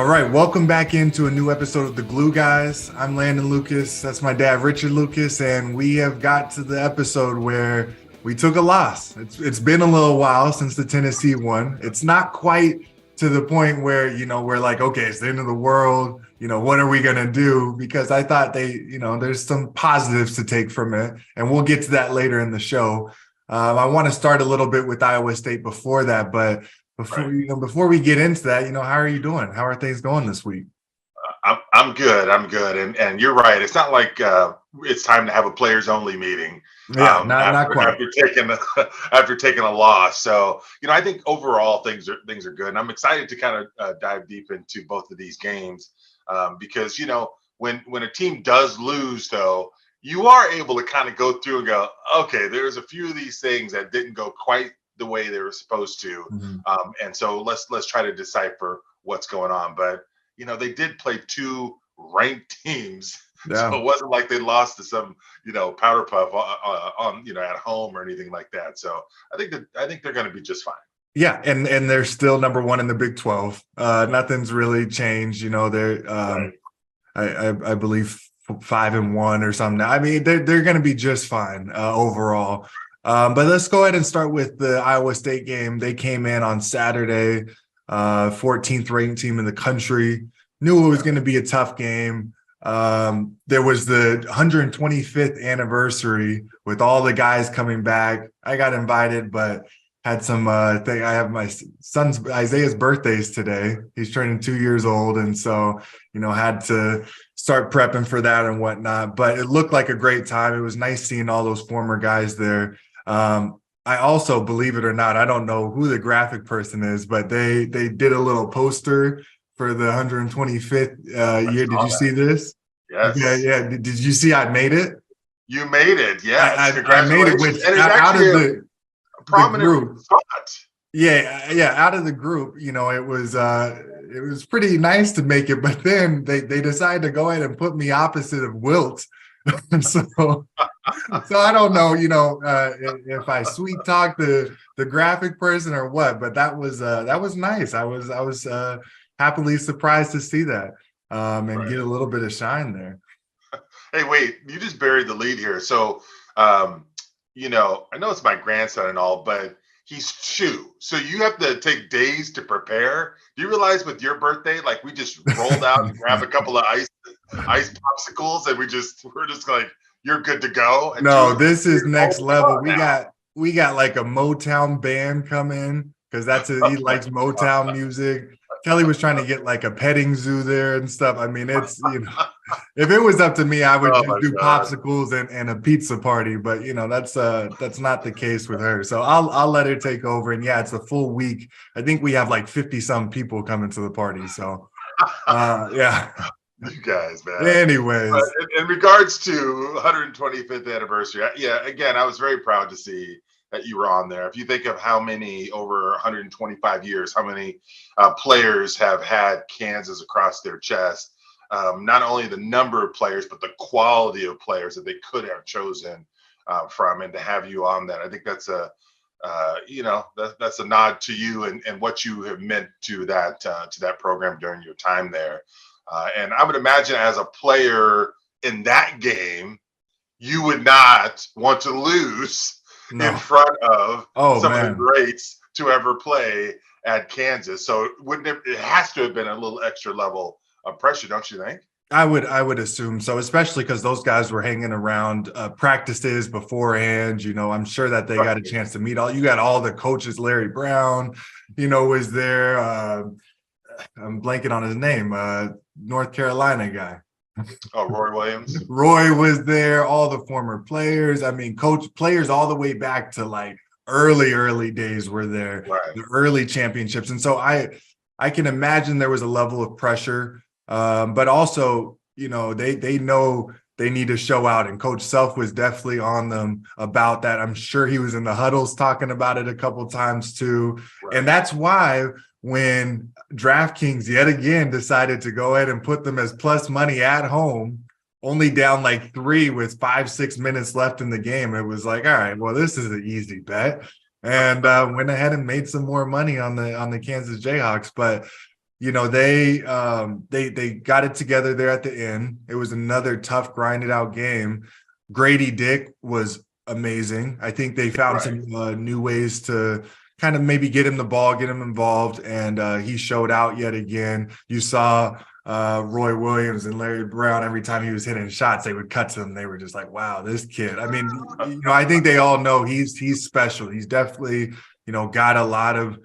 All right, welcome back into a new episode of The Glue Guys. I'm Landon Lucas. That's my dad, Richard Lucas, and we have got to the episode where we took a loss. It's been a little while since the Tennessee won. It's not quite to the point where, we're like, okay, it's the end of the world. What are we going to do? Because I thought there's some positives to take from it, and we'll get to that later in the show. I want to start a little bit with Iowa State before that, but before we get into that, how are you doing? How are things going this week? I'm good. I'm good. And you're right. It's not like it's time to have a players only meeting. Yeah, not quite. After taking a loss. So I think overall things are good. And I'm excited to kind of dive deep into both of these games because when a team does lose, though, you are able to kind of go through and go, okay, there's a few of these things that didn't go quite the way they were supposed to. And so let's try to decipher what's going on. But they did play two ranked teams, so it wasn't like they lost to some powder puff on at home or anything like that. So I think they're going to be just fine. Yeah, and they're still number one in the Big 12. Nothing's really changed. They're right. I believe 5-1 or something. I mean, they're going to be just fine overall. But let's go ahead and start with the Iowa State game. They came in on Saturday, 14th ranked team in the country. Knew it was going to be a tough game. There was the 125th anniversary with all the guys coming back. I got invited, but had some thing. I have my son's Isaiah's birthday's today. He's turning 2 years old, and so had to start prepping for that and whatnot. But it looked like a great time. It was nice seeing all those former guys there. I also, believe it or not, I don't know who the graphic person is, but they did a little poster for the 125th year. Did you see this? Yes. Yeah. Did you see I made it? You made it. Yes. I made it with out of the group. Spot. Yeah. Out of the group, it was pretty nice to make it, but then they decided to go ahead and put me opposite of Wilt. So I don't know, if I sweet talk the graphic person or what, but that was nice. I was happily surprised to see that and get a little bit of shine there. Hey, wait, you just buried the lead here. So, I know it's my grandson and all, but he's 2. So you have to take days to prepare. Do you realize with your birthday, like we just rolled out and grabbed a couple of ice popsicles and we're just like, you're good to go? And no, this is next level. We got like a Motown band come in because he likes Motown music. Kelly was trying to get like a petting zoo there and stuff. I mean, it's, if it was up to me, I would just do popsicles and a pizza party, but that's not the case with her. So I'll let her take over. And yeah, it's a full week. I think we have like 50 some people coming to the party. So yeah. You guys, man. Anyways. In regards to 125th anniversary, again, I was very proud to see that you were on there. If you think of how many over 125 years, how many players have had Kansas across their chest, not only the number of players, but the quality of players that they could have chosen from, and to have you on that, I think that's that's a nod to you and what you have meant to that program during your time there. And I would imagine as a player in that game, you would not want to lose in front of some of the greats to ever play at Kansas. So it has to have been a little extra level of pressure, don't you think? I would assume so, especially because those guys were hanging around practices beforehand. I'm sure that they got a chance to meet you got all the coaches. Larry Brown, was there. I'm blanking on his name. North Carolina guy. Oh, Roy Williams. Roy was there. All the former players. I mean, players all the way back to like early days were there. Right. The early championships, and so I can imagine there was a level of pressure. But also, they know they need to show out, and Coach Self was definitely on them about that. I'm sure he was in the huddles talking about it a couple times too. Right. And that's why when DraftKings yet again decided to go ahead and put them as plus money at home, only down like 3 with 5-6 minutes left in the game, it was like, all right, well, this is an easy bet. And went ahead and made some more money on the Kansas Jayhawks. But they got it together there at the end. It was another tough, grinded out game. Grady Dick was amazing. I think they found some new ways to kind of maybe get him the ball, get him involved, and he showed out yet again. You saw Roy Williams and Larry Brown, every time he was hitting shots, they would cut to him. They were just like, wow, this kid. I mean, I think they all know he's special. He's definitely, got a lot of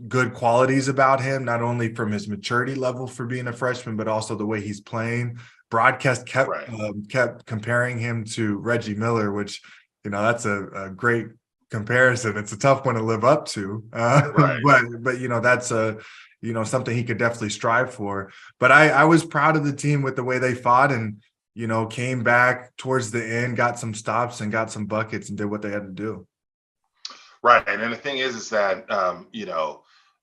good qualities about him, not only from his maturity level for being a freshman, but also the way he's playing. Broadcast kept comparing him to Reggie Miller, which, that's a great comparison. It's a tough one to live up to, but that's something he could definitely strive for. But I was proud of the team with the way they fought and came back towards the end, got some stops and got some buckets and did what they had to do. Right. And the thing is that,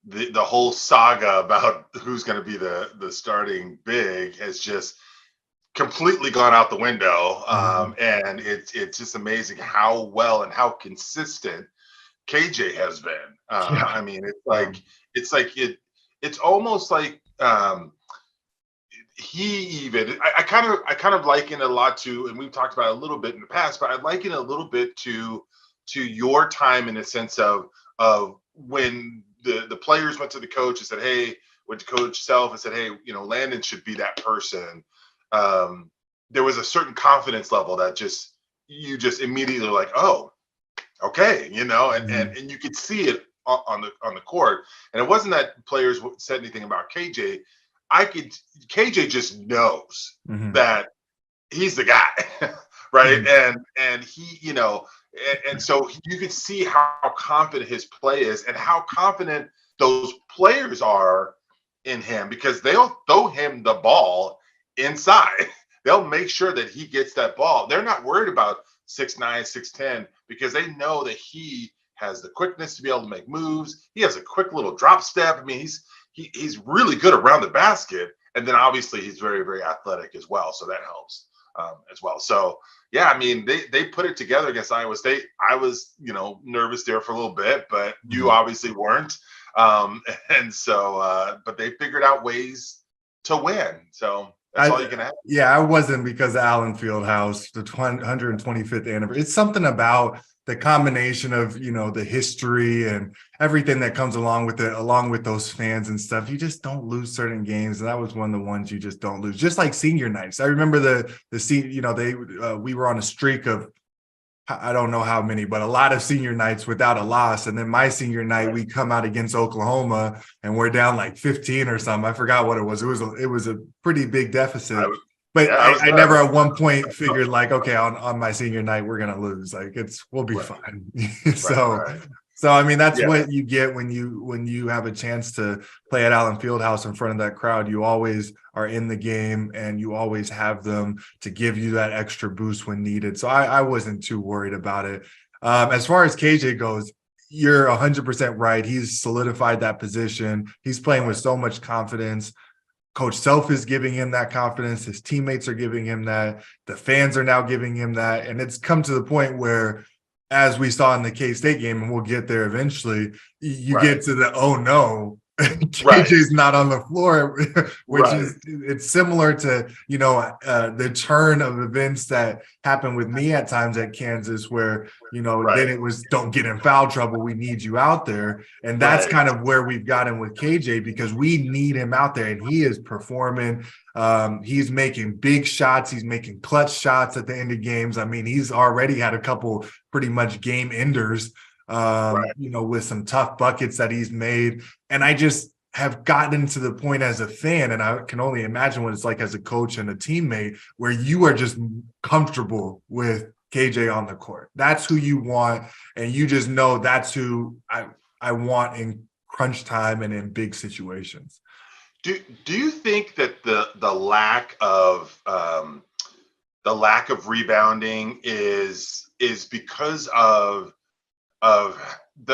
the whole saga about who's going to be the starting big has just completely gone out the window. And it's just amazing how well and how consistent KJ has been. I mean, it's almost like I kind of liken it a lot to, and we've talked about it a little bit in the past, but I liken it a little bit to your time in the sense of when the players went to the coach and said, hey, went to Coach Self and said, hey, Landon should be that person. There was a certain confidence level that you just immediately were like, oh, okay, and you could see it on the court. And it wasn't that players said anything about KJ. KJ just knows that he's the guy, right? And he, and so you could see how confident his play is and how confident those players are in him, because they'll throw him the ball inside. They'll make sure that he gets that ball. They're not worried about 6'9", 6'10", because they know that he has the quickness to be able to make moves. He has a quick little drop step. I mean, he's really good around the basket. And then obviously he's very, very athletic as well. So that helps as well. So, yeah, I mean, they put it together against Iowa State. I was, nervous there for a little bit, but you obviously weren't. And so, but they figured out ways to win. So that's all you can have. Yeah, I wasn't, because of Allen Fieldhouse, the 125th anniversary. It's something about the combination of, the history and everything that comes along with it, along with those fans and stuff. You just don't lose certain games. And that was one of the ones you just don't lose. Just like senior nights. I remember we were on a streak of, I don't know how many, but a lot of senior nights without a loss. And then my senior night, we come out against Oklahoma and we're down like 15 or something. I forgot what it was. It was a pretty big deficit. But I never at one point figured like, okay, on my senior night, we're going to lose. Like we'll be fine. So, I mean, that's what you get when you have a chance to play at Allen Fieldhouse in front of that crowd. You always are in the game and you always have them to give you that extra boost when needed. So I wasn't too worried about it. As far as KJ goes, you're 100% right. He's solidified that position. He's playing with so much confidence. Coach Self is giving him that confidence. His teammates are giving him that. The fans are now giving him that. And it's come to the point where, as we saw in the K-State game, and we'll get there eventually, you get to the, oh no, KJ's not on the floor, which it's similar to, the turn of events that happened with me at times at Kansas, where, then it was, don't get in foul trouble. We need you out there. And that's kind of where we've gotten with KJ, because we need him out there and he is performing. He's making big shots. He's making clutch shots at the end of games. I mean, he's already had a couple pretty much game enders, with some tough buckets that he's made. And I just have gotten to the point as a fan, and I can only imagine what it's like as a coach and a teammate, where you are just comfortable with KJ on the court. That's who you want. And you just know that's who I want in crunch time and in big situations. Do you think that the lack of rebounding is because of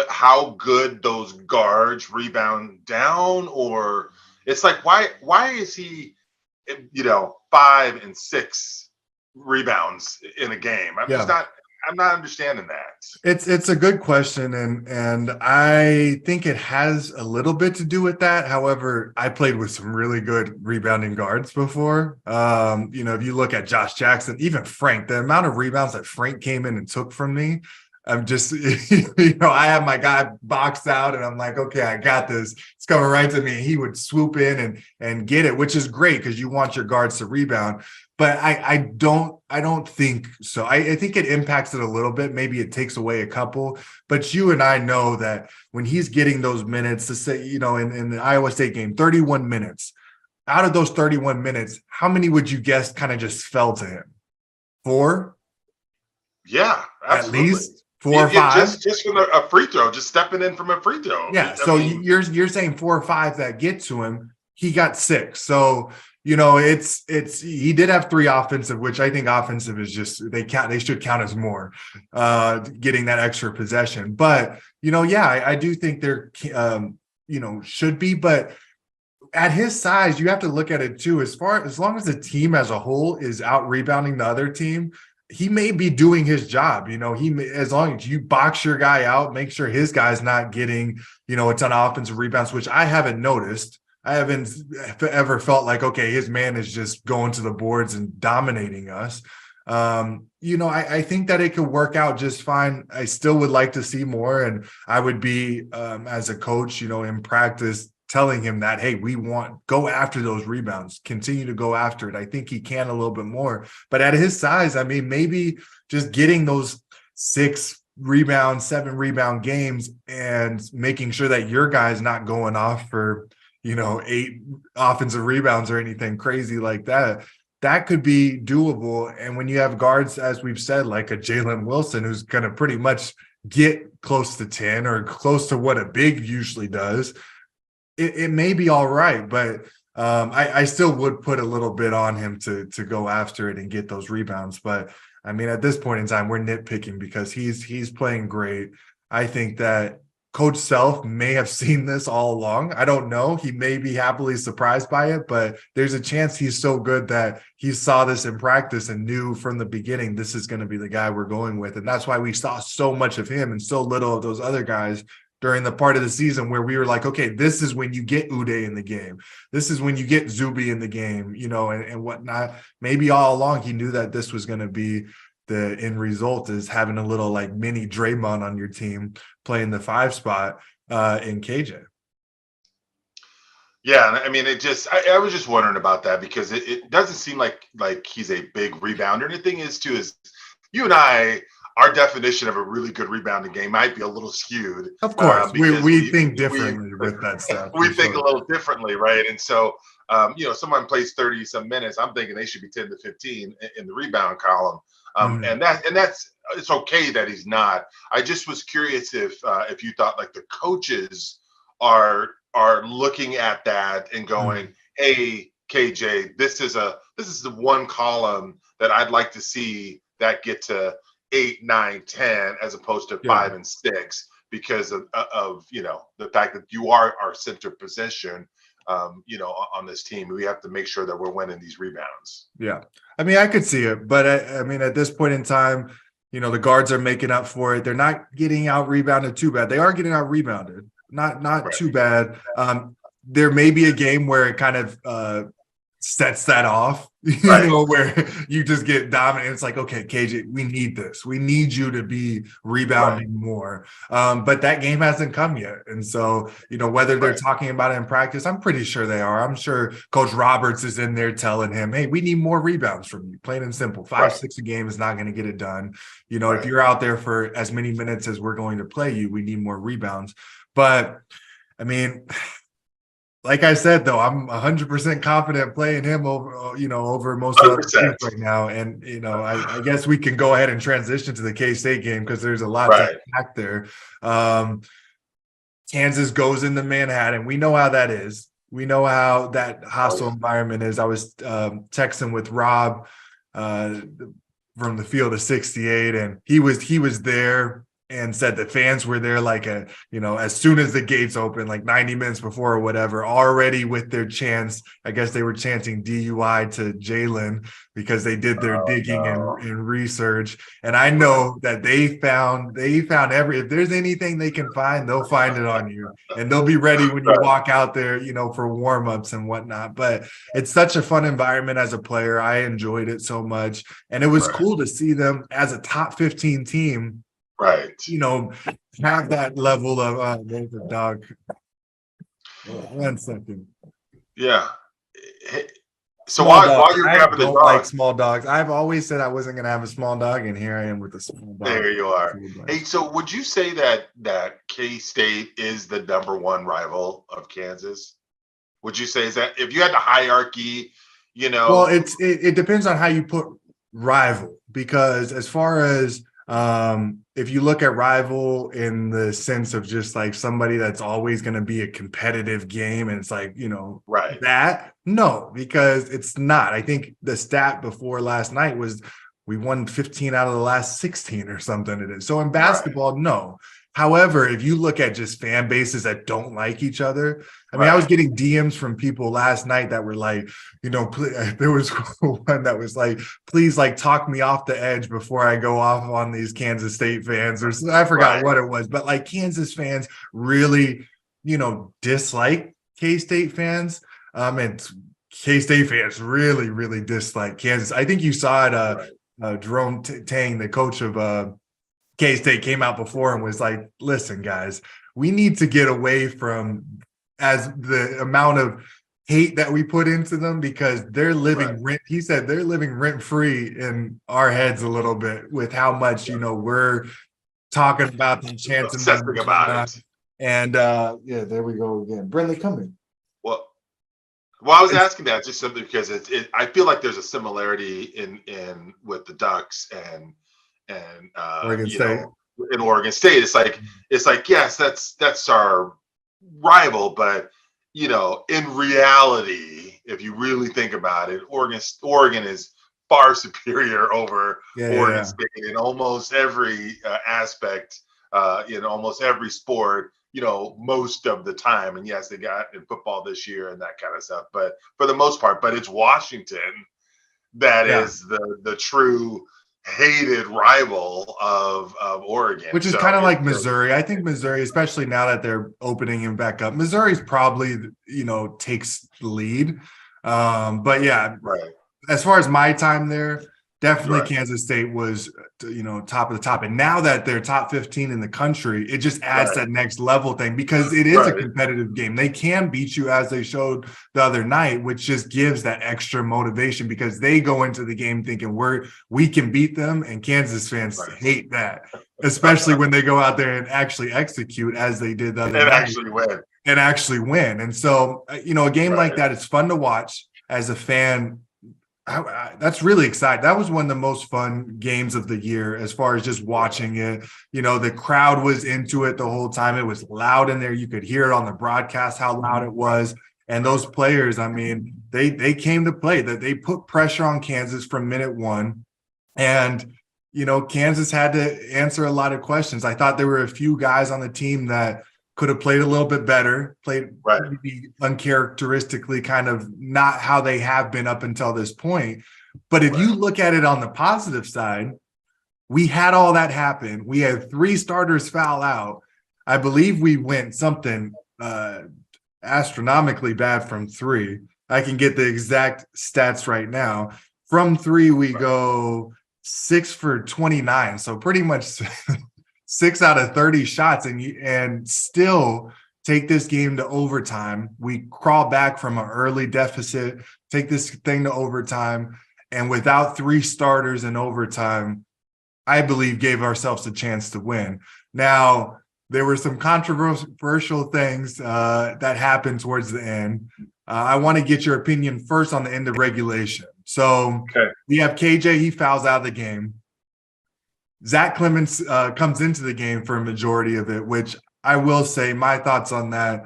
how good those guards rebound down? Or it's like, why is he 5 and 6 rebounds in a game? I'm just not, I'm not understanding that. It's a good question, and I think it has a little bit to do with that. However, I played with some really good rebounding guards before. If you look at Josh Jackson, even Frank, the amount of rebounds that Frank came in and took from me, I'm just, I have my guy boxed out, and I'm like, okay, I got this. It's coming right to me. He would swoop in and get it, which is great because you want your guards to rebound. But I don't think so. I think it impacts it a little bit. Maybe it takes away a couple. But you and I know that when he's getting those minutes, to say, in the Iowa State game, 31 minutes. Out of those 31 minutes, how many would you guess kind of just fell to him? 4? Yeah, At absolutely. least 4 or 5? Just from a free throw, just stepping in from a free throw. Yeah. So you're saying 4 or 5 that get to him. He got 6. So it's he did have 3 offensive, which I think offensive is just they should count as more, getting that extra possession. But I do think there should be, but at his size, you have to look at it too. As long as the team as a whole is out rebounding the other team, he may be doing his job. As long as you box your guy out, make sure his guy's not getting, a ton of offensive rebounds, which I haven't noticed. I haven't ever felt like, okay, his man is just going to the boards and dominating us. I think that it could work out just fine. I still would like to see more. And I would be, as a coach, in practice, telling him that, hey, go after those rebounds, continue to go after it. I think he can a little bit more. But at his size, I mean, maybe just getting those 6 rebound, 7 rebound games and making sure that your guy's not going off for 8 offensive rebounds or anything crazy like that, that could be doable. And when you have guards, as we've said, like a Jalen Wilson, who's going to pretty much get close to 10 or close to what a big usually does, it may be all right. But I still would put a little bit on him to go after it and get those rebounds. But I mean, at this point in time, we're nitpicking because he's playing great. I think that Coach Self may have seen this all along. I don't know. He may be happily surprised by it, but there's a chance he's so good that he saw this in practice and knew from the beginning this is going to be the guy we're going with. And that's why we saw so much of him and so little of those other guys during the part of the season where we were like, okay, this is when you get Uday in the game. This is when you get Zuby in the game, and whatnot. Maybe all along he knew that this was going to be the end result, is having a little like mini Draymond on your team playing the 5 spot in KJ. Yeah, I mean, I was just wondering about that because it doesn't seem like he's a big rebounder. And the thing is, too, is you and I, our definition of a really good rebounding game might be a little skewed. Of course, we think differently with that stuff. We think a little differently, right? And so, someone plays 30 some minutes, I'm thinking they should be 10 to 15 in the rebound column. And that's it's okay that he's not. I just was curious if you thought like the coaches are looking at that and going, hey, KJ, this is the one column that I'd like to see that get to 8, 9, 10 as opposed to 5 and 6 because of the fact that you are our center position. On this team, we have to make sure that we're winning these rebounds. Yeah. I mean, I could see it, but I mean, at this point in time, the guards are making up for it. They're not getting out rebounded too bad. They are getting out rebounded, not right. Too bad. There may be a game where it kind of sets that off, right. Where you just get dominant. It's like, okay, KJ, we need this. We need you to be rebounding more. But that game hasn't come yet. And so, whether they're talking about it in practice, I'm pretty sure they are. I'm sure Coach Roberts is in there telling him, hey, we need more rebounds from you. Plain and simple. 5, 6 a game is not going to get it done. If you're out there for as many minutes as we're going to play you, we need more rebounds. But I mean, like I said, though, I'm 100% confident playing him over most of the teams right now. And, I guess we can go ahead and transition to the K-State game because there's a lot to unpack there. Kansas goes into Manhattan. We know how that is. We know how that hostile environment is. I was texting with Rob from the field of 68, and he was there. and said the fans were there like as soon as the gates open, like 90 minutes before or whatever, already with their chants. I guess they were chanting DUI to Jalen because they did their digging and research. And I know that they found if there's anything they can find, they'll find it on you. And they'll be ready when you walk out there, for warm-ups and whatnot. But it's such a fun environment as a player. I enjoyed it so much. And it was cool to see them as a top 15 team, have that level of there's a dog. 1 second. Yeah. So while you're grabbing the dog, like small dogs. I've always said I wasn't going to have a small dog, and here I am with a small dog. There you are. Hey, so would you say that K-State is the number one rival of Kansas? Would you say, is that, if you had the hierarchy, Well, it depends on how you put rival, because as far as if you look at rival in the sense of just like somebody that's always going to be a competitive game, and it's like, no, because it's not. I think the stat before last night was we won 15 out of the last 16 or something it is. So in basketball, no. However, if you look at just fan bases that don't like each other, I mean, I was getting DMs from people last night that were like, there was one that was like, please, like, talk me off the edge before I go off on these Kansas State fans, or I forgot what it was, but like Kansas fans really, dislike K-State fans. And K-State fans really, really dislike Kansas. I think you saw it, Jerome Tang, the coach of K-State, came out before and was like, listen, guys, we need to get away from as the amount of hate that we put into them, because they're living he said they're living rent free in our heads a little bit with how much, we're talking about them, chanting obsessing about it. And there we go again. Brentley, come in. Well, I was asking that just simply because I feel like there's a similarity in with the Ducks and Oregon State. In Oregon State, it's like yes, that's our rival, but in reality, if you really think about it, Oregon is far superior over Oregon State in almost every aspect, in almost every sport, most of the time. And yes, they got in football this year and that kind of stuff, but for the most part, but it's Washington that is the true hated rival of Oregon, which is kind of like Missouri. I think Missouri, especially now that they're opening him back up, Missouri's probably takes the lead. But yeah, as far as my time there, definitely Kansas State was top of the top, and now that they're top 15 in the country, it just adds that next level thing, because it is a competitive game. They can beat you, as they showed the other night, which just gives that extra motivation, because they go into the game thinking we can beat them, and Kansas fans hate that, especially when they go out there and actually execute as they did the other night and actually win. And so a game like that, it's fun to watch as a fan. That's really exciting. That was one of the most fun games of the year as far as just watching it. The crowd was into it the whole time. It was loud in there. You could hear it on the broadcast how loud it was. And those players, I mean, they came to play. That they put pressure on Kansas from minute one. And, Kansas had to answer a lot of questions. I thought there were a few guys on the team that could have played a little bit better, played maybe uncharacteristically, kind of not how they have been up until this point. But if you look at it on the positive side, we had all that happen. We had 3 starters foul out. I believe we went something astronomically bad from 3. I can get the exact stats right now. From 3, we go 6 for 29. So pretty much 6 out of 30 shots, and still take this game to overtime. We crawl back from an early deficit, take this thing to overtime, and without 3 starters in overtime, I believe gave ourselves a chance to win. Now, there were some controversial things that happened towards the end. I want to get your opinion first on the end of regulation. So we have KJ, he fouls out of the game. Zach Clemens comes into the game for a majority of it, which I will say my thoughts on that.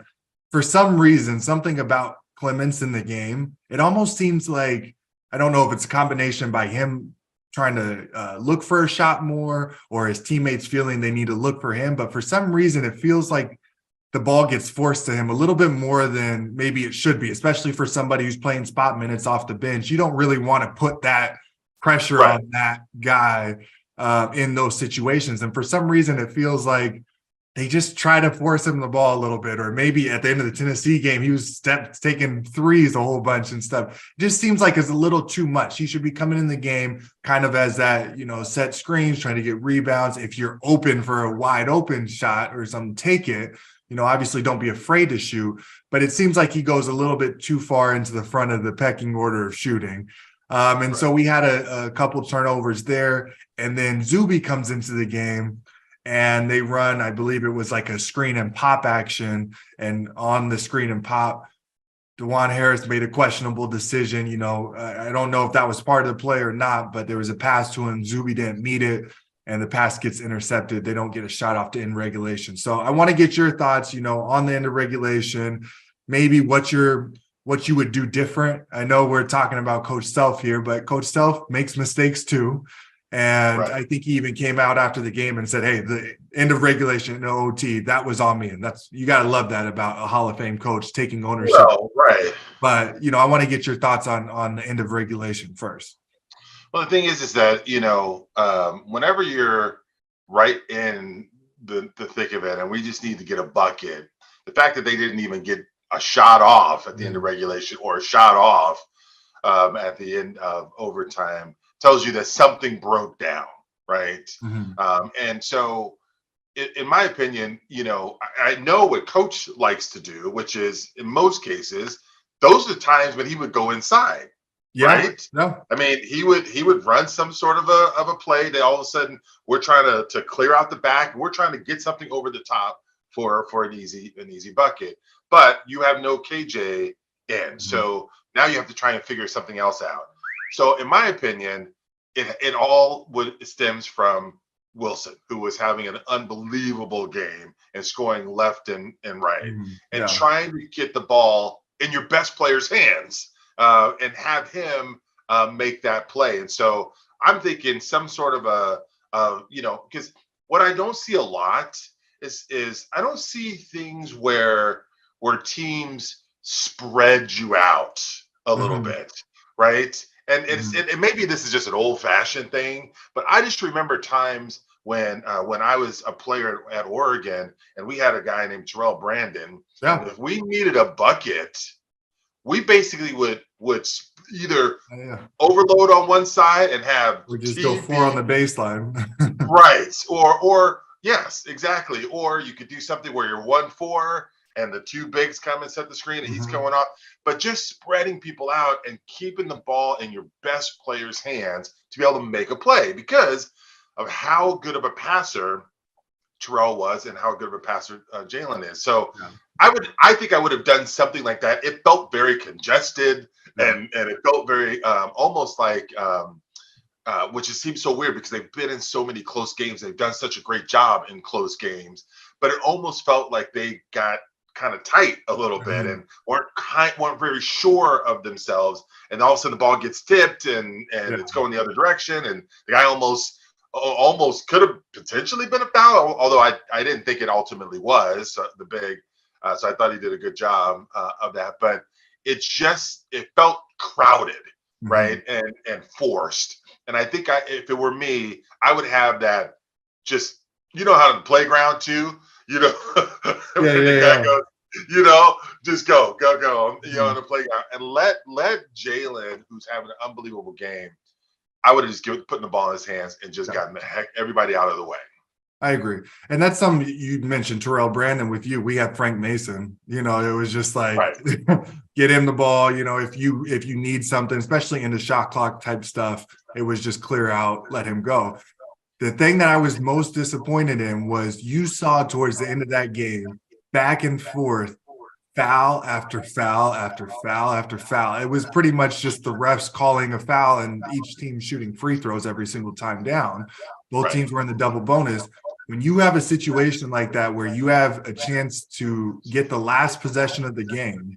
For some reason, something about Clemens in the game, it almost seems like, I don't know if it's a combination by him trying to look for a shot more, or his teammates feeling they need to look for him. But for some reason, it feels like the ball gets forced to him a little bit more than maybe it should be, especially for somebody who's playing spot minutes off the bench. You don't really want to put that pressure on that guy in those situations. And for some reason, it feels like they just try to force him the ball a little bit, or maybe at the end of the Tennessee game, he was taking threes a whole bunch and stuff. It just seems like it's a little too much. He should be coming in the game kind of as that, set screens, trying to get rebounds. If you're open for a wide open shot or something, take it. Obviously don't be afraid to shoot, but it seems like he goes a little bit too far into the front of the pecking order of shooting. So we had a couple turnovers there, and then Zuby comes into the game. And they run, I believe it was like a screen and pop action. And on the screen and pop, DeJuan Harris made a questionable decision. I don't know if that was part of the play or not, but there was a pass to him. Zuby didn't meet it, and the pass gets intercepted. They don't get a shot off to end regulation. So I want to get your thoughts, on the end of regulation, maybe what you would do different. I know we're talking about Coach Self here, but Coach Self makes mistakes too. And I think he even came out after the game and said, hey, the end of regulation, no OT, that was on me. And you got to love that about a Hall of Fame coach taking ownership. Well, right. But, I want to get your thoughts on the end of regulation first. Well, the thing is that, whenever you're right in the thick of it and we just need to get a bucket, the fact that they didn't even get a shot off at the end of regulation or a shot off at the end of overtime tells you that something broke down, right? And so, in my opinion, I know what Coach likes to do, which is in most cases, those are the times when he would go inside, right? No. I mean, he would run some sort of a play that all of a sudden we're trying to clear out the back, we're trying to get something over the top for an easy bucket, but you have no KJ in, so now you have to try and figure something else out. So, in my opinion, it all stems from Wilson, who was having an unbelievable game and scoring left and right, and trying to get the ball in your best player's hands and have him make that play. And so I'm thinking some sort of because what I don't see a lot is I don't see things where teams spread you out a little bit, right? And and maybe this is just an old-fashioned thing, but I just remember times when I was a player at Oregon and we had a guy named Terrell Brandon. And if we needed a bucket, we basically would either overload on one side and have or just go 4 on the baseline. Right. Or yes, exactly. Or you could do something where you're 1-4 and the 2 bigs come and set the screen and he's going off. But just spreading people out and keeping the ball in your best player's hands to be able to make a play because of how good of a passer Terrell was and how good of a passer Jalen is. So I think I would have done something like that. It felt very congested and it felt very almost like which just seems so weird because they've been in so many close games. They've done such a great job in close games, but it almost felt like they got kind of tight a little bit and weren't very sure of themselves. And all of a sudden the ball gets tipped and it's going the other direction. And the guy almost could have potentially been a foul, although I didn't think it ultimately was the big. So I thought he did a good job of that. But it felt crowded, right? And forced. And I think if it were me, I would have that just, how the playground too, the guy goes, just go, on the playground and let Jalen, who's having an unbelievable game, I would have just putting the ball in his hands and just gotten everybody out of the way. I agree. And that's something you mentioned, Terrell Brandon. With you, we had Frank Mason. It was just like, get him the ball. If you need something, especially in the shot clock type stuff, it was just clear out, let him go. The thing that I was most disappointed in was you saw towards the end of that game, back and forth, foul after foul after foul after foul. It was pretty much just the refs calling a foul and each team shooting free throws every single time down. Both teams were in the double bonus. When you have a situation like that where you have a chance to get the last possession of the game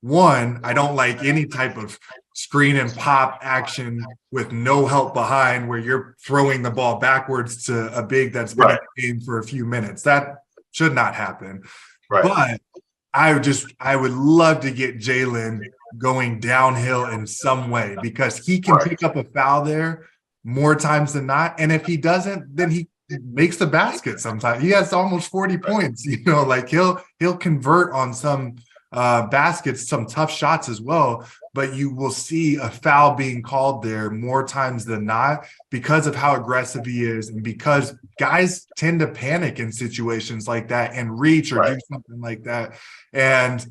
One, I don't like any type of screen and pop action with no help behind where you're throwing the ball backwards to a big that's been in Right. the game for a few minutes. That should not happen. Right. But I would love to get Jalen going downhill in some way because he can Right. pick up a foul there more times than not. And if he doesn't, then he makes the basket sometimes. He has almost 40 Right. points, like he'll convert on some baskets, some tough shots as well. But you will see a foul being called there more times than not because of how aggressive he is and because guys tend to panic in situations like that and reach or do Right. something like that. And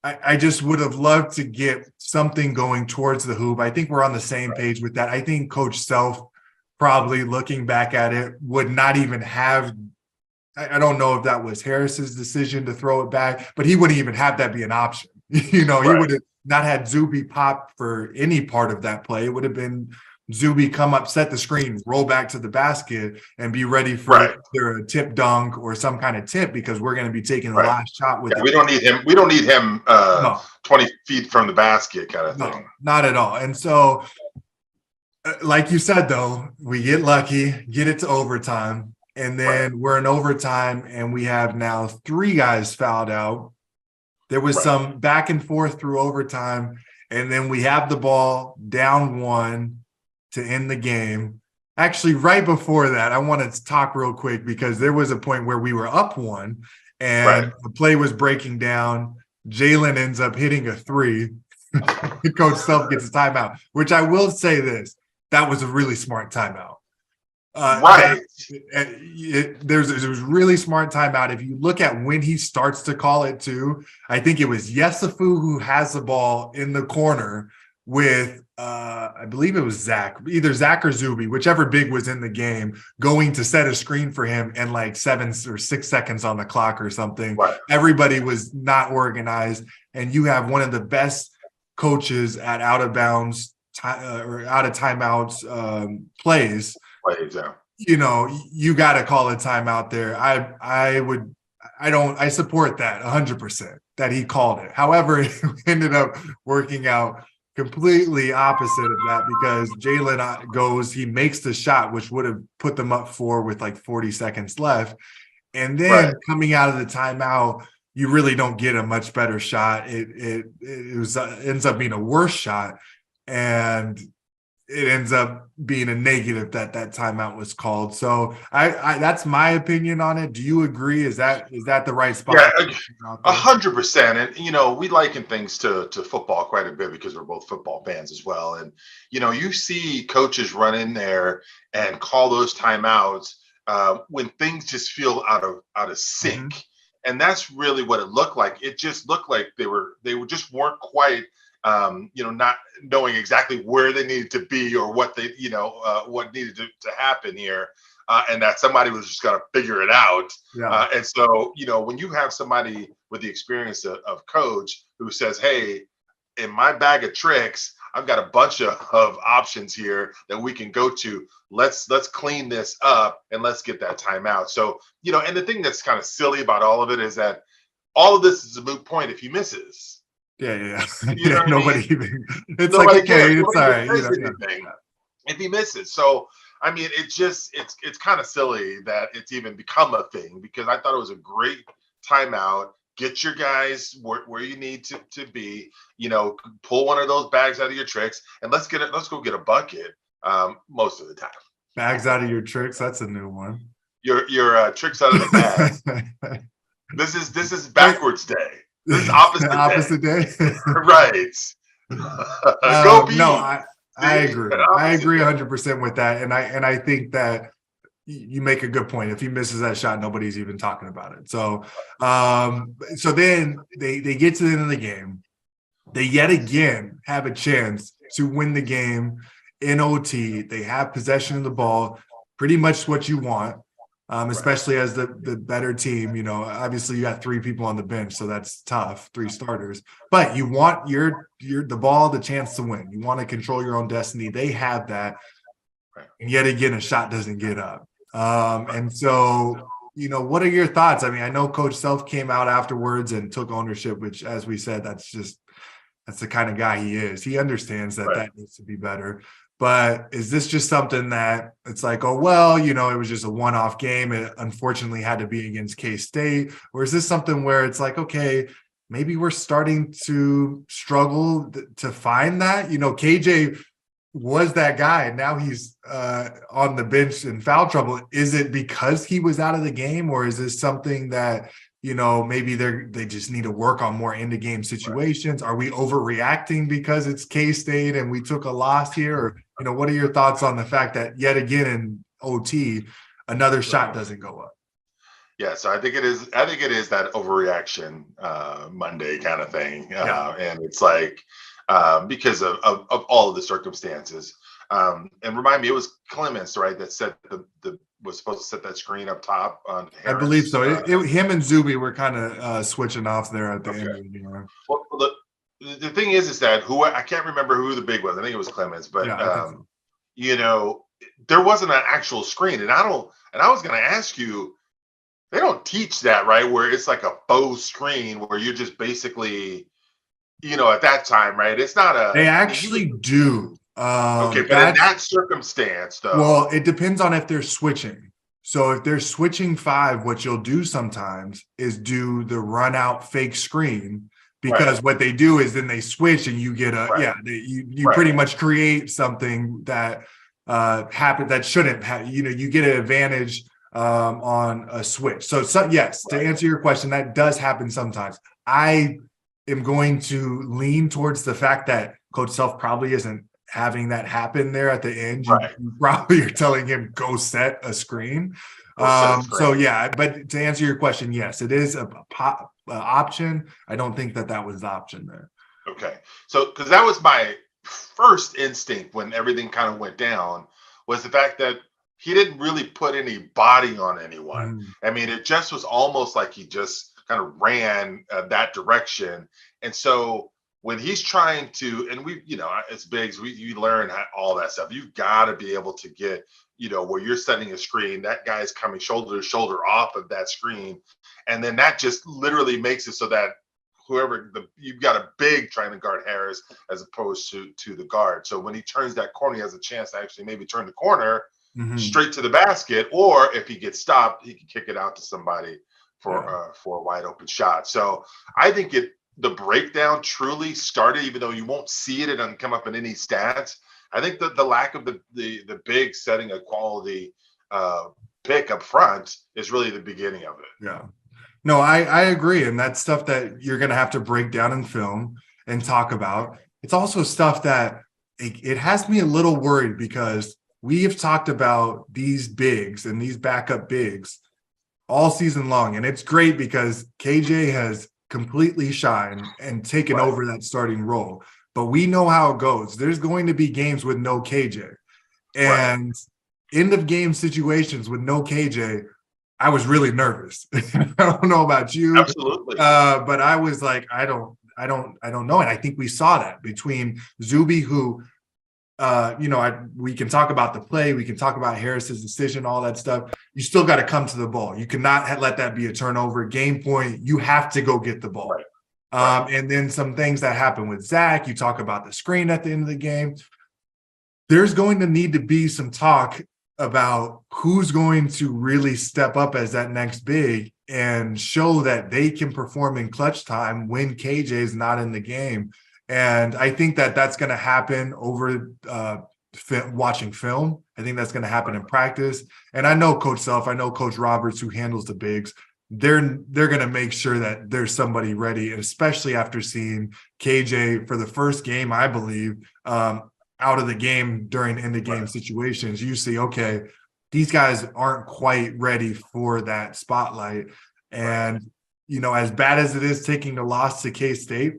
I just would have loved to get something going towards the hoop. I think we're on the same page with that. I think Coach Self, probably looking back at it, would not even have. I don't know if that was Harris's decision to throw it back, but he wouldn't even have that be an option. He Right. would have not had Zuby pop for any part of that play. It would have been Zuby come up, set the screen, roll back to the basket, and be ready for Right. either a tip dunk or some kind of tip because we're going to be taking the Right. last shot with Yeah, it. we don't need him. We don't need him No, 20 feet from the basket kind of no, thing. not at all. And so, like you said, though, we get lucky, get it to overtime, and Right. then we're in overtime, and we have now 3 guys fouled out. There was Right. some back and forth through overtime, and then we have the ball down 1 to end the game. Actually, right before that, I wanted to talk real quick because there was a point where we were up 1 Right. and the play was breaking down. Jalen ends up hitting a 3. Coach Self gets a timeout, which I will say this, that was a really smart timeout. Right. There's it was really smart timeout. If you look at when he starts to call it too, I think it was Yesufu who has the ball in the corner with I believe it was Zach, either Zach or Zuby, whichever big was in the game, going to set a screen for him and like 7 or 6 seconds on the clock or something. Right. Everybody was not organized, and you have one of the best coaches at out of bounds or out of timeouts plays. Plays, yeah. You got to call a timeout there. I support that 100% that he called it. However, it ended up working out completely opposite of that because Jalen goes, he makes the shot, which would have put them up 4 with like 40 seconds left. And then coming out of the timeout, you really don't get a much better shot. It ends up being a worse shot. And it ends up being a negative that timeout was called. So I that's my opinion on it. Do you agree? Is that the right spot? Yeah, 100%. And we liken things to football quite a bit because we're both football fans as well. And you see coaches run in there and call those timeouts when things just feel out of sync. Mm-hmm. And that's really what it looked like. It just looked like they just weren't quite not knowing exactly where they needed to be or what they, what needed to happen here. And that somebody was just going to figure it out. Yeah. And so, when you have somebody with the experience of coach who says, hey, in my bag of tricks, I've got a bunch of options here that we can go to. Let's clean this up and let's get that timeout. So, and the thing that's kind of silly about all of it is that all of this is a moot point if he misses. Yeah. You know Nobody I mean? even. It's Nobody like okay, cares. it's Nobody all right. says anything if he misses. So I mean, it's kind of silly that it's even become a thing because I thought it was a great timeout. Get your guys where you need to be. Pull one of those bags out of your tricks and let's go get a bucket. Most of the time. Bags out of your tricks. That's a new one. Your tricks out of the bag. This is backwards day. This is opposite day. Right. Go be. No, I agree. I agree 100% with that, and I think that you make a good point. If he misses that shot, nobody's even talking about it. So, so then they get to the end of the game. They yet again have a chance to win the game in OT. They have possession of the ball, pretty much what you want. Especially as the better team, obviously you got 3 people on the bench, so that's tough, 3 starters. But you want the ball, the chance to win. You want to control your own destiny. They have that, and yet again, a shot doesn't get up. And so, what are your thoughts? I mean, I know Coach Self came out afterwards and took ownership, which, as we said, that's just That's the kind of guy he is. He understands that Right. that needs to be better. But is this just something that it's like, oh, well, it was just a one-off game. It unfortunately had to be against K-State. Or is this something where it's like, okay, maybe we're starting to struggle to find that? KJ was that guy, and now he's on the bench in foul trouble. Is it because he was out of the game, or is this something that maybe they just need to work on more end of game situations? Are we overreacting because it's K-State and we took a loss here? Or what are your thoughts on the fact that yet again in OT another shot doesn't go up? Yeah, so I think it is. I think it is that overreaction Monday kind of thing, Yeah, and it's like because of all of the circumstances. And remind me, it was Clemens, right, that set the was supposed to set that screen up top on I believe Harris. so. Him and Zuby were kind of switching off there at the Okay. end of the game. Well, the thing is that who I can't remember who the big was. I think it was Clemens, but Yeah, I think so. you know, there wasn't an actual screen, and I don't. And I was going to ask you, they don't teach that, right? Where it's like a faux screen where you're just basically, at that time, right? It's not a. They I mean, he was actually do. okay, but in That's that circumstance, Well, though, it depends on if they're switching. So if they're switching five, what you'll do sometimes is do the run out fake screen, right, because what they do is then they switch and you get right, you right, pretty much create something that happened that shouldn't have. You get an advantage on a switch. So yes, to right. answer your question, that does happen sometimes. I am going to lean towards the fact that Coach Self probably isn't having that happen there at the end. You Right. probably are telling him go set a screen. Go set a screen. So yeah, but to answer your question, yes, it is a option. I don't think that was the option there. Okay. So, because that was my first instinct when everything kind of went down, was the fact that he didn't really put any body on anyone. Mhm. I mean, it just was almost like he just kind of ran that direction. And so when he's trying to, and we, as bigs, you learn all that stuff. You've got to be able to get, where you're setting a screen, that guy's coming shoulder to shoulder off of that screen. And then that just literally makes it so that you've got a big trying to guard Harris as opposed to the guard. So when he turns that corner, he has a chance to actually maybe turn the corner Mhm. straight to the basket, or if he gets stopped, he can kick it out to somebody Yeah. for a wide open shot. So I think the breakdown truly started, even though you won't see it, it doesn't come up in any stats. I think that the lack of the big setting a quality pick up front is really the beginning of it. Yeah. No, I agree. And that's stuff that you're going to have to break down in film and talk about. It's also stuff that it has me a little worried, because we have talked about these bigs and these backup bigs all season long. And it's great because KJ has completely shined and taken Right. over that starting role. But we know how it goes. There's going to be games with no KJ. Right. And end of game situations with no KJ, I was really nervous. I don't know about you, Absolutely. but I was like, I don't know. And I think we saw that between Zuby, who, we can talk about the play, we can talk about Harris's decision, all that stuff. You still got to come to the ball. You cannot let that be a turnover. Game point, you have to go get the ball. Right. Right. And then some things that happen with Zach. You talk about the screen at the end of the game. There's going to need to be some talk about who's going to really step up as that next big and show that they can perform in clutch time when KJ is not in the game. And I think that that's going to happen over watching film. I think that's going to happen in practice. And I know Coach Self, I know Coach Roberts, who handles the bigs. They're going to make sure that there's somebody ready, and especially after seeing KJ for the first game, I believe, out of the game during end of game situations. You see, okay, these guys aren't quite ready for that spotlight. And, as bad as it is taking a loss to K-State,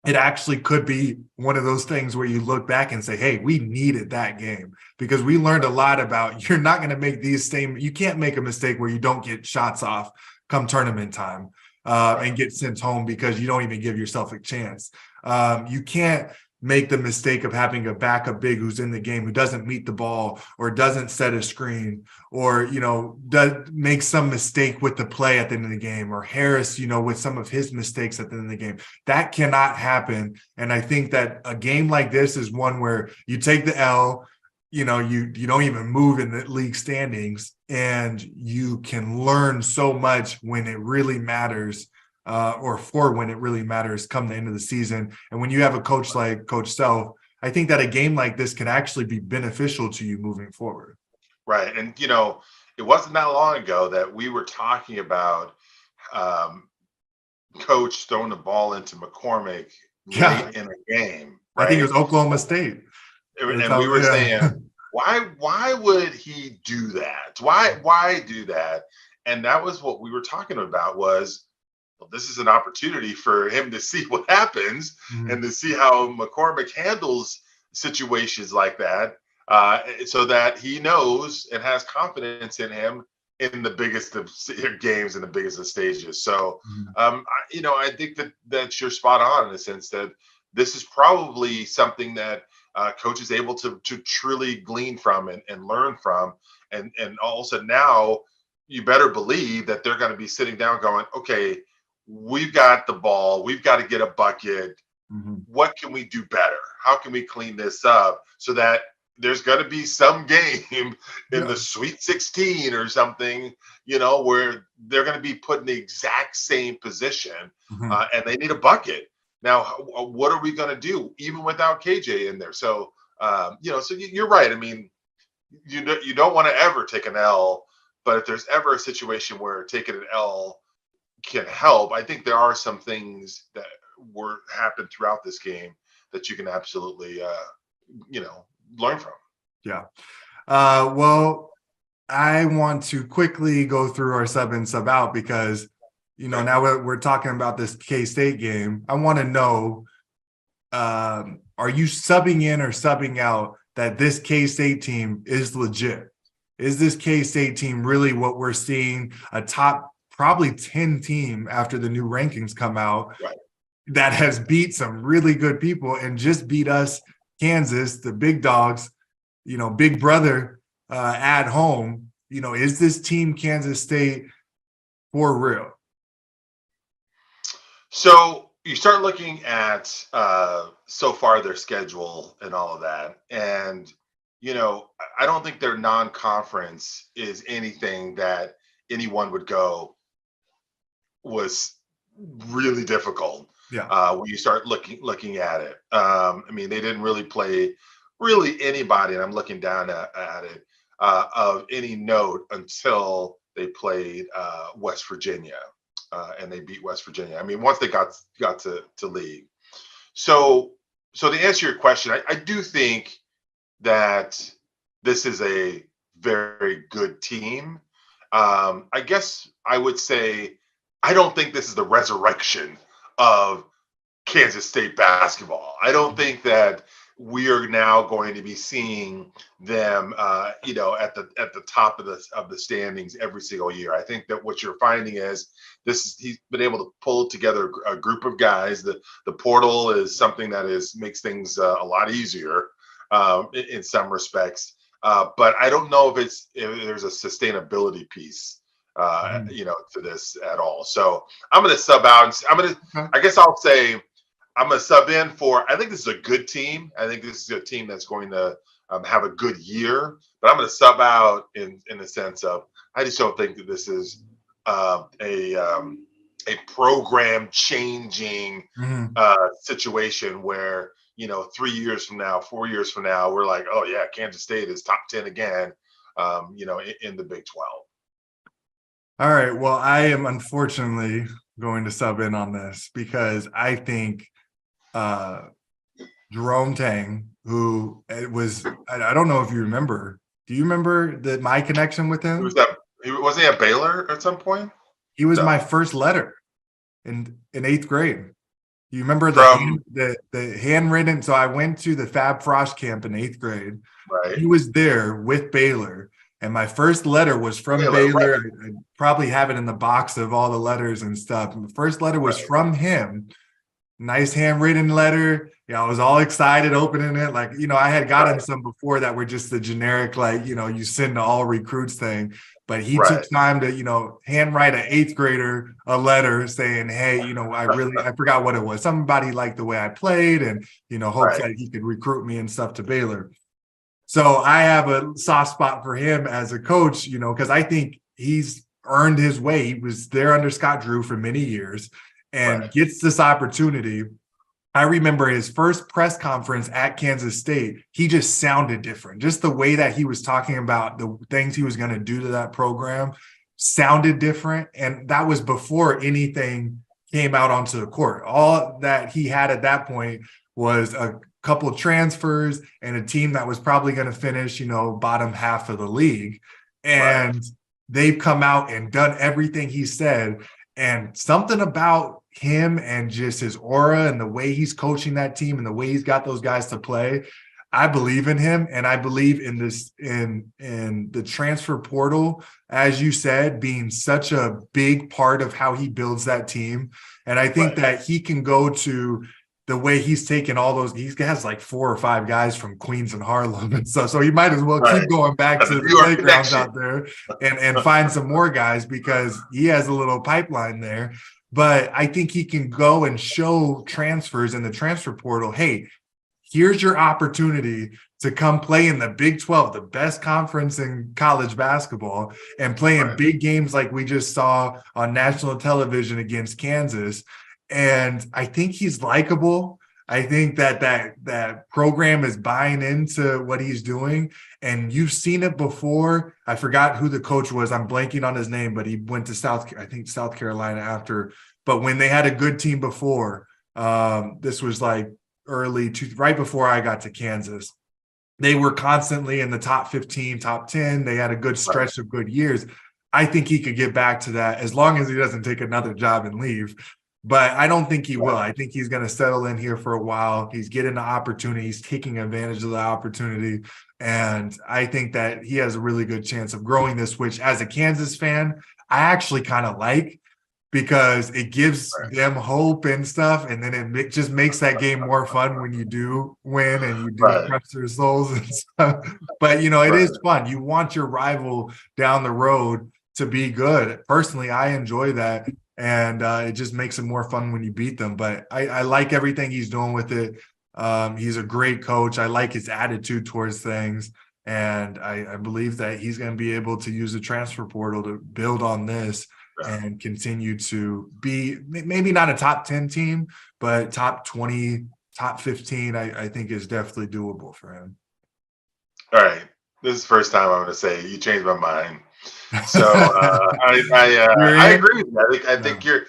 it actually could be one of those things where you look back and say, hey, we needed that game, because we learned a lot about you're not going to make you can't make a mistake where you don't get shots off come tournament time and get sent home because you don't even give yourself a chance. You can't make the mistake of having a backup big who's in the game who doesn't meet the ball or doesn't set a screen or, does make some mistake with the play at the end of the game, or Harris, with some of his mistakes at the end of the game. That cannot happen. And I think that a game like this is one where you take the L, you don't even move in the league standings, and you can learn so much when it really matters. Or for when it really matters come the end of the season. And when you have a coach like Coach Self, I think that a game like this can actually be beneficial to you moving forward. Right. And, it wasn't that long ago that we were talking about Coach throwing the ball into McCormick late in a game. Right? I think it was Oklahoma State. And we were saying, why would he do that? Why do that? And that was what we were talking about was, this is an opportunity for him to see what happens and to see how McCormick handles situations like that, so that he knows and has confidence in him in the biggest of games and the biggest of stages. So, I think that you're spot on in the sense that this is probably something that coach is able to truly glean from and learn from. And also now you better believe that they're going to be sitting down going, okay, we've got the ball. We've got to get a bucket. What can we do better? How can we clean this up so that there's going to be some game in the Sweet 16 or something, where they're going to be put in the exact same position and they need a bucket. Now, what are we going to do even without KJ in there? So, so you're right. I mean, you don't want to ever take an L, but if there's ever a situation where taking an L can help, I think there are some things that happened throughout this game that you can absolutely learn from. Yeah. Well, I want to quickly go through our sub in, sub out because now we're talking about this K-State game. I want to know, are you subbing in or subbing out that this K-State team is legit? Is this K-State team really what we're seeing, a top probably 10 team after the new rankings come out, that has beat some really good people and just beat us, Kansas, the big dogs, big brother at home? Is this team Kansas State for real? So you start looking at so far their schedule and all of that. And, I don't think their non-conference is anything that anyone would go was really difficult. When you start looking at it. They didn't really play anybody, and I'm looking down at it, of any note until they played West Virginia, and they beat West Virginia. Once they got to league. So to answer your question, I do think that this is a very good team. I guess I would say I don't think this is the resurrection of Kansas State basketball. I don't think that we are now going to be seeing them, at the top of the standings every single year. I think that what you're finding is he's been able to pull together a group of guys. The portal is something that makes things a lot easier in some respects. But I don't know if there's a sustainability piece to this at all. So I'm going to sub out. I guess I'll say I'm going to sub in for, I think this is a good team. I think this is a team that's going to have a good year, but I'm going to sub out in the sense of, I just don't think that this is a program changing situation where, 3 years from now, 4 years from now, we're like, oh yeah, Kansas State is top 10 again, in the Big 12. All right. Well, I am unfortunately going to sub in on this because I think Jerome Tang, who I don't know if you remember. Do you remember my connection with him? Was he at Baylor at some point? He was my first letter in 8th grade. You remember the handwritten? So I went to the Fab Frost camp in 8th grade. Right. He was there with Baylor. And my first letter was from Baylor. Right. I probably have it in the box of all the letters and stuff. And the first letter was from him. nice handwritten letter. I was all excited opening it. Like, I had gotten some before that were just the generic, like, you send to all recruits thing. But he took time to, handwrite an eighth grader a letter saying, hey, I forgot what it was. Somebody liked the way I played and, hopes that he could recruit me and stuff to Baylor. So I have a soft spot for him as a coach, because I think he's earned his way. He was there under Scott Drew for many years and gets this opportunity. I remember his first press conference at Kansas State. He just sounded different. Just the way that he was talking about the things he was going to do to that program sounded different. And that was before anything came out onto the court. All that he had at that point was a couple of transfers and a team that was probably going to finish, bottom half of the league. And they've come out and done everything he said. And something about him and just his aura and the way he's coaching that team and the way he's got those guys to play, I believe in him. And I believe in this, in the transfer portal, as you said, being such a big part of how he builds that team. And I think that he can go to the way he's taken all those, he has like 4 or 5 guys from Queens and Harlem and stuff. So he might as well keep going back to the playgrounds out there and find some more guys because he has a little pipeline there. But I think he can go and show transfers in the transfer portal, hey, here's your opportunity to come play in the Big 12, the best conference in college basketball, and play in big games like we just saw on national television against Kansas. And I think he's likable. I think that program is buying into what he's doing. And you've seen it before. I forgot who the coach was. I'm blanking on his name, but he went to South Carolina after. But when they had a good team before, this was like right before I got to Kansas, they were constantly in the top 15, top 10. They had a good stretch of good years. I think he could get back to that as long as he doesn't take another job and leave. But I don't think he will. I think he's going to settle in here for a while. He's getting the opportunity. He's taking advantage of the opportunity. And I think that he has a really good chance of growing this, which as a Kansas fan, I actually kind of like because it gives them hope and stuff. And then it just makes that game more fun when you do win and you do crush their souls and stuff. But, it is fun. You want your rival down the road to be good. Personally, I enjoy that. And it just makes it more fun when you beat them. But I like everything he's doing with it. He's a great coach. I like his attitude towards things. And I believe that he's going to be able to use the transfer portal to build on this and continue to be maybe not a top 10 team, but top 20, top 15, I think is definitely doable for him. All right. This is the first time I'm going to say you changed my mind. So I agree with that. I think you're,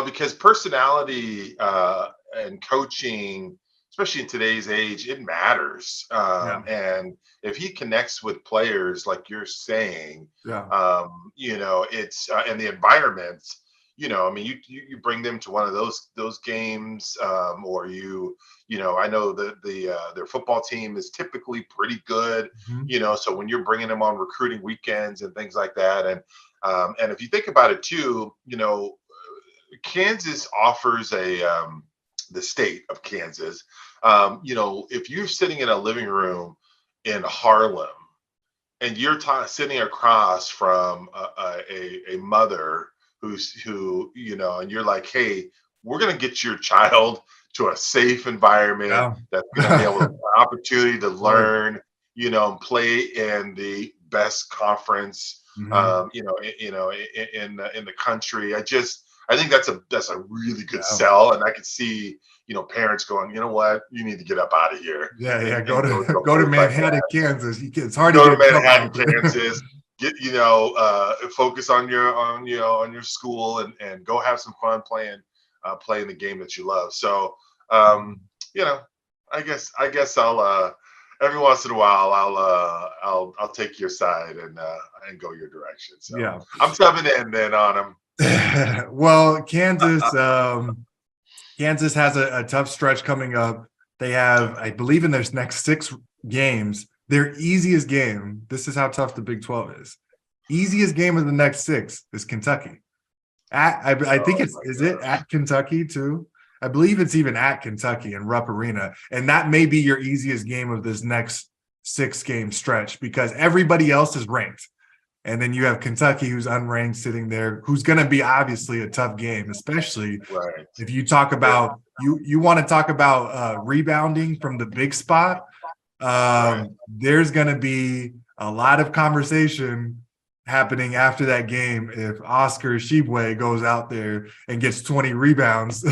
because personality and coaching, especially in today's age, it matters. And if he connects with players, like you're saying, it's and the environment, you bring them to one of those games, or I know that their football team is typically pretty good, so when you're bringing them on recruiting weekends and things like that, and if you think about it too, Kansas offers the state of Kansas, if you're sitting in a living room in Harlem and you're sitting across from a mother who and you're like, hey, we're going to get your child to a safe environment that's going to be able to have an opportunity to learn, and play in the best conference, in the country. I think that's a really good sell, and I could see parents going, you know what, you need to get up out of here. Go to Manhattan, Kansas. It's hard to go to Manhattan, Kansas. Get focus on your school and go have some fun playing the game that you love. So I guess I'll every once in a while I'll take your side and go your direction. So I'm subbing in then on them. Well, Kansas has a tough stretch coming up. They have, I believe, in their next 6 games, their easiest game. This is how tough the Big 12 is. Easiest game of the next 6 is Kentucky. I think is it at Kentucky too? I believe it's even at Kentucky in Rupp Arena. And that may be your easiest game of this next 6-game stretch because everybody else is ranked. And then you have Kentucky, who's unranked, sitting there, who's going to be obviously a tough game, especially if you talk about you want to talk about rebounding from the big spot. There's going to be a lot of conversation happening after that game if Oscar Tshiebwe goes out there and gets 20 rebounds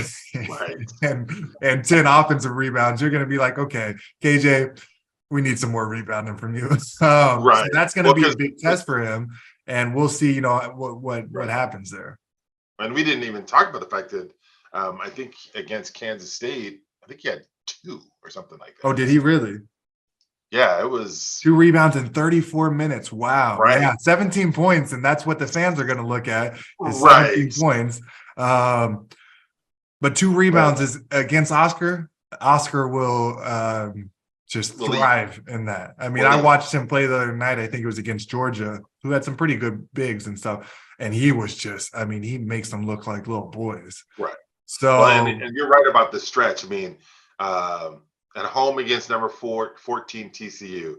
and 10 offensive rebounds. You're going to be like, okay, KJ, we need some more rebounding from you. So that's going to be a big test for him, and we'll see, what happens there. And we didn't even talk about the fact that I think against Kansas State, I think he had 2 or something like that. Oh, did he really? Yeah, it was 2 rebounds in 34 minutes. Wow. Yeah, 17 points, and that's what the fans are going to look at is 17 points. But 2 rebounds is against Oscar. Oscar will just thrive in that. I mean, I watched him play the other night. I think it was against Georgia, who had some pretty good bigs and stuff. And he was just, I mean, he makes them look like little boys. Right. So, and you're right about the stretch. I mean, at home against number 14 TCU,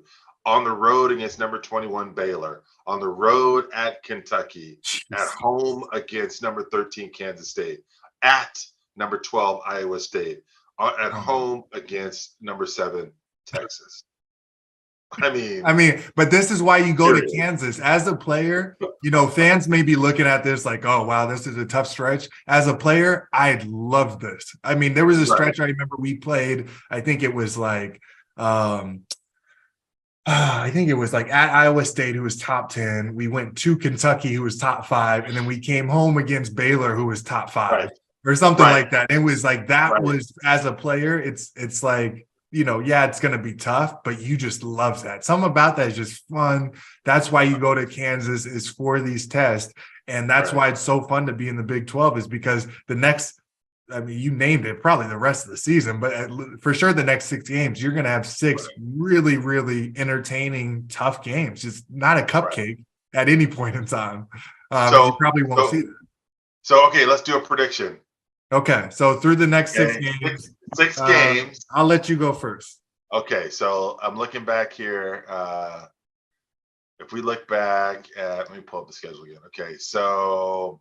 on the road against number 21 Baylor, on the road at Kentucky, at home against number 13 Kansas State, at number 12 Iowa State, at home against number 7 Texas. I mean, but this is why you go to Kansas as a player. Fans may be looking at this like, oh, wow, this is a tough stretch. As a player, I love this. I mean, there was a stretch I remember we played. I think it was like, at Iowa State, who was top 10. We went to Kentucky, who was top 5, and then we came home against Baylor, who was top 5, or something like that. It was like that was as a player. It's like, it's going to be tough, but you just love that. Something about that is just fun. That's why you go to Kansas is for these tests. And that's why it's so fun to be in the Big 12 is because the next, I mean, you named it, probably the rest of the season, but for sure the next 6 games, you're going to have 6 really, really entertaining, tough games. It's not a cupcake at any point in time. So you probably won't see that. So, okay, let's do a prediction. Okay, so through the next 6 games. 6 games. I'll let you go first. Okay, so I'm looking back here. If we look back at, let me pull up the schedule again. Okay, so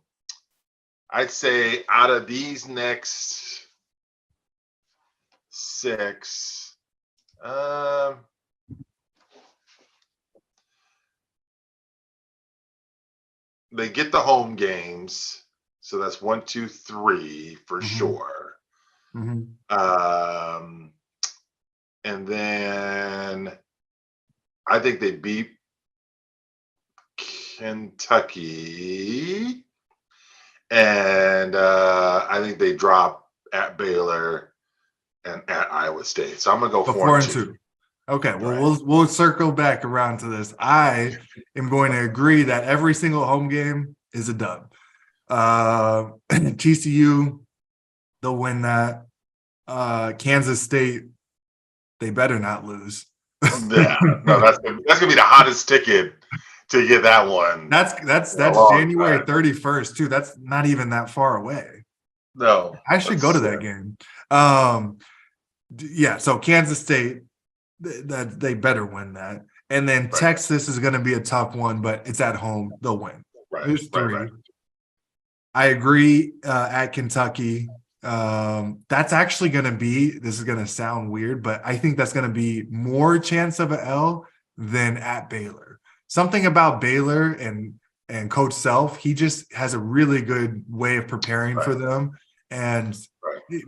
I'd say out of these next 6, they get the home games. So that's 1, 2, 3 for sure. And then I think they beat Kentucky, and I think they drop at Baylor and at Iowa State. So I'm gonna go 4 and 2. Okay, well, we'll circle back around to this. I am going to agree that every single home game is a dub. TCU, they'll win that. Kansas State, they better not lose. Yeah, no, that's gonna be the hottest ticket to get that one. That's January 31st too. That's not even that far away. No, I should go to that game. So Kansas State, that they better win that. And then Texas is going to be a tough one, but it's at home. They'll win. There's 3. I agree at Kentucky. That's actually going to be, this is going to sound weird, but I think that's going to be more chance of an L than at Baylor. Something about Baylor and Coach Self, he just has a really good way of preparing for them. And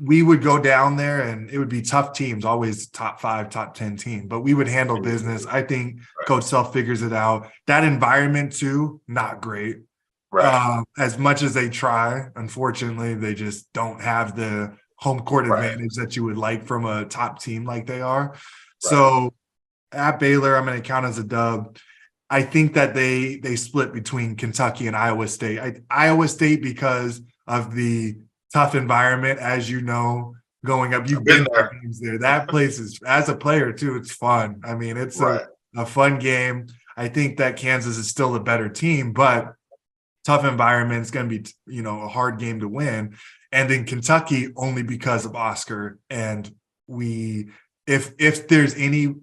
we would go down there and it would be tough teams, always top 5, top 10 team, but we would handle business. I think Coach Self figures it out. That environment too, not great. As much as they try, unfortunately, they just don't have the home court advantage that you would like from a top team like they are. So at Baylor, I'm going to count as a dub. I think that they split between Kentucky and Iowa State. Iowa State because of the tough environment, as you know, going up. You've been there. That place is, as a player too, it's fun. I mean, it's a fun game. I think that Kansas is still a better team, but tough environment. It's going to be, a hard game to win. And then Kentucky only because of Oscar. And if there's any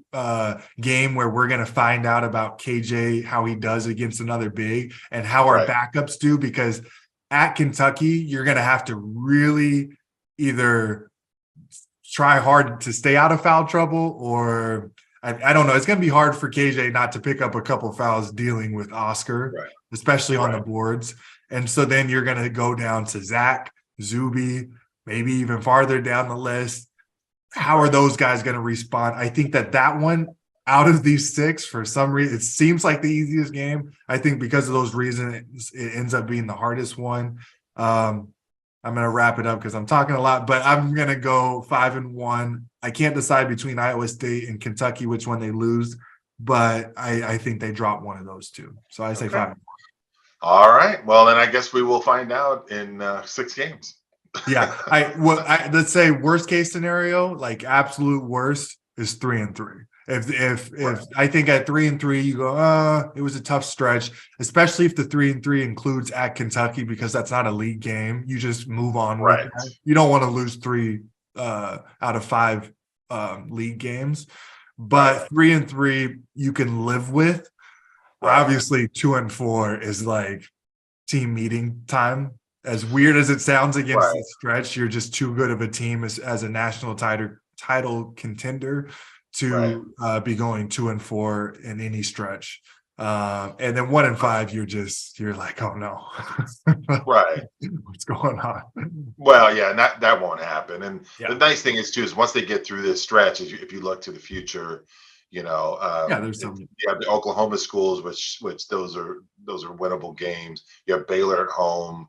game where we're going to find out about KJ, how he does against another big and how our backups do, because at Kentucky, you're going to have to really either try hard to stay out of foul trouble, or I don't know. It's going to be hard for KJ not to pick up a couple fouls dealing with Oscar, especially on the boards. And so then you're going to go down to Zach, Zuby, maybe even farther down the list. How are those guys going to respond? I think that one out of these 6, for some reason, it seems like the easiest game. I think because of those reasons, it ends up being the hardest one. I'm going to wrap it up because I'm talking a lot, but I'm going to go 5-1. I can't decide between Iowa State and Kentucky which one they lose, but I think they drop one of those two. So I say 5-1. All right. Well, then I guess we will find out in 6 games. Yeah. Let's say worst case scenario, like absolute worst, is 3-3. If I think at 3-3 you go, it was a tough stretch, especially if the 3-3 includes at Kentucky, because that's not a league game. You just move on with that. You don't want to lose 3 out of 5 league games, but 3-3 you can live with. Obviously 2-4 is like team meeting time. As weird as it sounds against the stretch, you're just too good of a team as a national title contender to be going 2-4 in any stretch. And then 1-5, you're like, oh no. What's going on? Well, yeah, that won't happen. And the nice thing is too, is once they get through this stretch, if you look to the future, there's some. You have the Oklahoma schools, which those are winnable games. You have Baylor at home.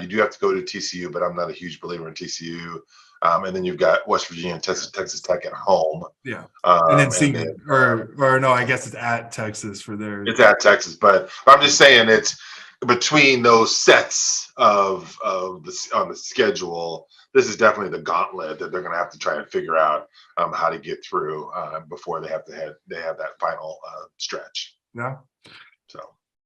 You do have to go to TCU, but I'm not a huge believer in TCU. And then you've got West Virginia and Texas Tech at home. Yeah. And then or no, I guess it's at Texas for their. It's at Texas, but I'm just saying it's between those sets of on the schedule. This is definitely the gauntlet that they're going to have to try and figure out how to get through before they have that final stretch. Yeah. So.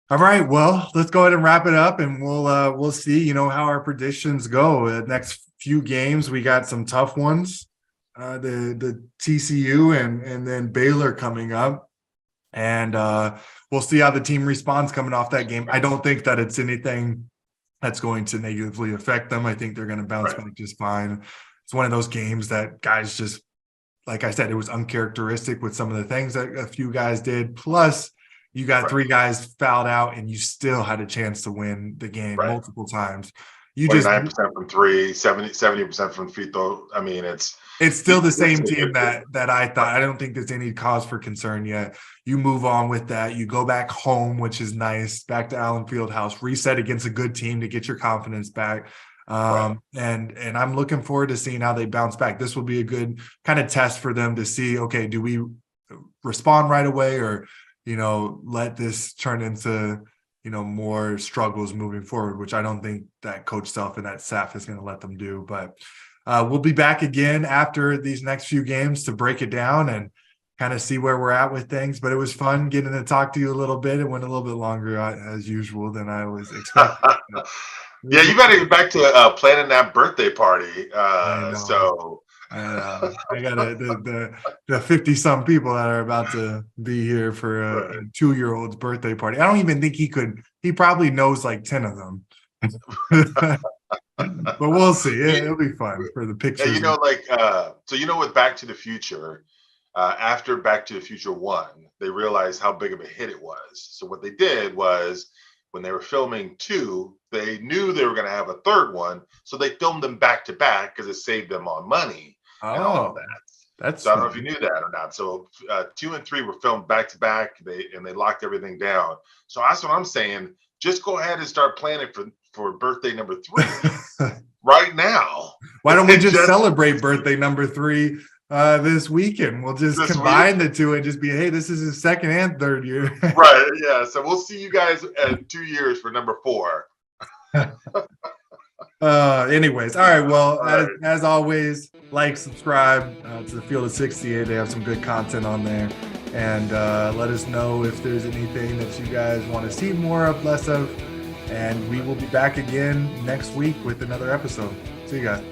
All right. Well, let's go ahead and wrap it up, and we'll see. How our predictions go. The next few games, we got some tough ones. The TCU and then Baylor coming up, and we'll see how the team responds coming off that game. I don't think that it's anything that's going to negatively affect them. I think they're going to bounce back just fine. It's one of those games that guys just, like I said, it was uncharacteristic with some of the things that a few guys did. Plus, you got 3 guys fouled out, and you still had a chance to win the game multiple times. You 29% from 3, 70% from free throw. I mean, it's still the same team that I thought. I don't think there's any cause for concern yet. You move on with that. You go back home, which is nice, back to Allen Fieldhouse, reset against a good team to get your confidence back. And I'm looking forward to seeing how they bounce back. This will be a good kind of test for them to see, okay, do we respond right away, or let this turn into more struggles moving forward, which I don't think that Coach Self and that staff is going to let them do. But we'll be back again after these next few games to break it down and kind of see where we're at with things. But it was fun getting to talk to you a little bit. It went a little bit longer as usual than I was expecting. Yeah, you got to get back to planning that birthday party. So I got the 50-some people that are about to be here for a 2-year-old's birthday party. I don't even think he probably knows like 10 of them. But we'll see. It'll be fun for the pictures. So with Back to the Future, after Back to the Future 1, they realized how big of a hit it was. So what they did was, when they were filming 2, they knew they were going to have a 3rd one, so they filmed them back to back because it saved them on money. And all of that. So I don't know if you knew that or not. So 2 and 3 were filmed back to back. They locked everything down. So that's what I'm saying. Just go ahead and start planning for birthday number 3 right now. Why don't we just celebrate birthday number 3 this weekend? We'll just combine the 2 and just be, hey, this is his 2nd and 3rd year. Right. Yeah. So we'll see you guys in 2 years for number 4. Anyways, all right. Well, as always, like, subscribe to the Field of 68. They have some good content on there, and let us know if there's anything that you guys want to see more of, less of, And we will be back again next week with another episode. See you guys.